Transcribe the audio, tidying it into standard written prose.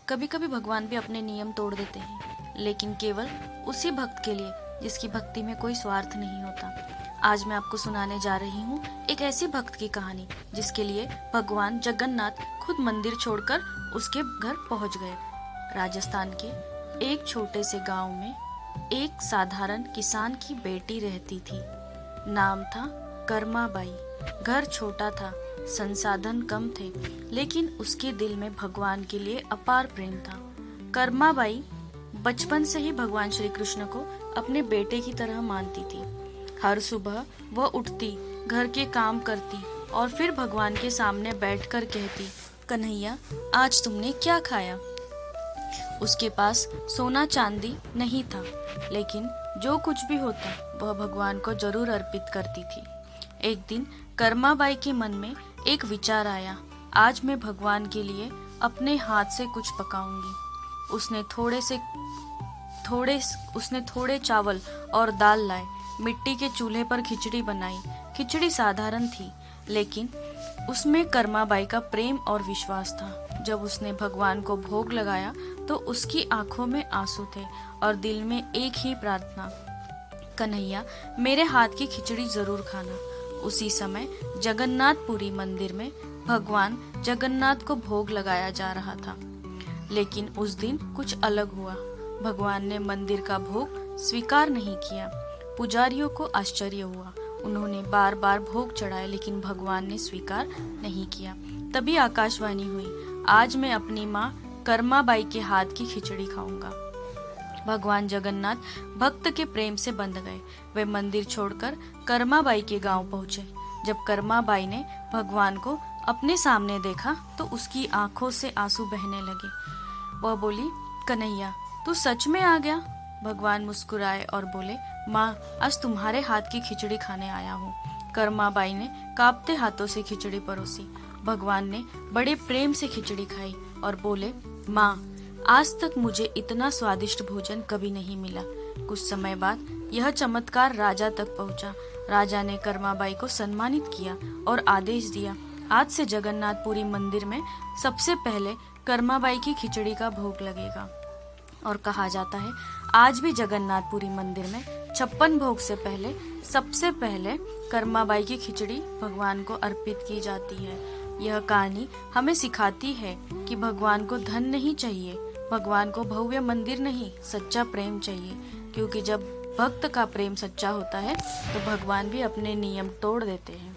कभी कभी भगवान भी अपने नियम तोड़ देते हैं, लेकिन केवल उसी भक्त के लिए जिसकी भक्ति में कोई स्वार्थ नहीं होता। आज मैं आपको सुनाने जा रही हूँ एक ऐसी भक्त की कहानी जिसके लिए भगवान जगन्नाथ खुद मंदिर छोड़कर उसके घर पहुँच गए। राजस्थान के एक छोटे से गांव में एक साधारण किसान की बेटी रहती थी। नाम था कर्माबाई। घर छोटा था, संसाधन कम थे, लेकिन उसके दिल में भगवान के लिए अपार प्रेम था। कर्माबाई बचपन से ही भगवान श्री कृष्ण को अपने बेटे की तरह मानती थी। हर सुबह वह उठती, घर के काम करती और फिर भगवान के सामने बैठकर कहती, कन्हैया आज तुमने क्या खाया। उसके पास सोना चांदी नहीं था, लेकिन जो कुछ भी होता वह भगवान को जरूर अर्पित करती थी। एक दिन कर्माबाई के मन में एक विचार आया, आज मैं भगवान के लिए अपने हाथ से कुछ पकाऊंगी। उसने थोड़े चावल और दाल लाए, मिट्टी के चूल्हे पर खिचड़ी बनाई। खिचड़ी साधारण थी, लेकिन उसमें कर्माबाई का प्रेम और विश्वास था। जब उसने भगवान को भोग लगाया तो उसकी आंखों में आंसू थे और दिल में एक ही प्रार्थना, कन्हैया मेरे हाथ की खिचड़ी जरूर खाना। उसी समय जगन्नाथपुरी मंदिर में भगवान जगन्नाथ को भोग लगाया जा रहा था, लेकिन उस दिन कुछ अलग हुआ। भगवान ने मंदिर का भोग स्वीकार नहीं किया। पुजारियों को आश्चर्य हुआ। उन्होंने बार बार भोग चढ़ाए, लेकिन भगवान ने स्वीकार नहीं किया। तभी आकाशवाणी हुई, आज मैं अपनी माँ कर्माबाई के हाथ की खिचड़ी खाऊंगा। भगवान जगन्नाथ भक्त के प्रेम से बंध गए। वे मंदिर छोड़कर कर्माबाई के गांव पहुंचे। जब कर्माबाई ने भगवान को अपने सामने देखा तो उसकी आंखों से आंसू बहने लगे। वह बोली, कन्हैया तू सच में आ गया। भगवान मुस्कुराए और बोले, माँ आज तुम्हारे हाथ की खिचड़ी खाने आया हूँ। कर्माबाई ने कांपते हाथों से खिचड़ी परोसी। भगवान ने बड़े प्रेम से खिचड़ी खाई और बोले, माँ आज तक मुझे इतना स्वादिष्ट भोजन कभी नहीं मिला। कुछ समय बाद यह चमत्कार राजा तक पहुंचा। राजा ने कर्माबाई को सम्मानित किया और आदेश दिया, आज से जगन्नाथपुरी मंदिर में सबसे पहले कर्माबाई की खिचड़ी का भोग लगेगा। और कहा जाता है आज भी जगन्नाथपुरी मंदिर में 56 भोग से पहले सबसे पहले कर्माबाई की खिचड़ी भगवान को अर्पित की जाती है। यह कहानी हमें सिखाती है कि भगवान को धन नहीं चाहिए, भगवान को भव्य मंदिर नहीं, सच्चा प्रेम चाहिए। क्योंकि जब भक्त का प्रेम सच्चा होता है तो भगवान भी अपने नियम तोड़ देते हैं।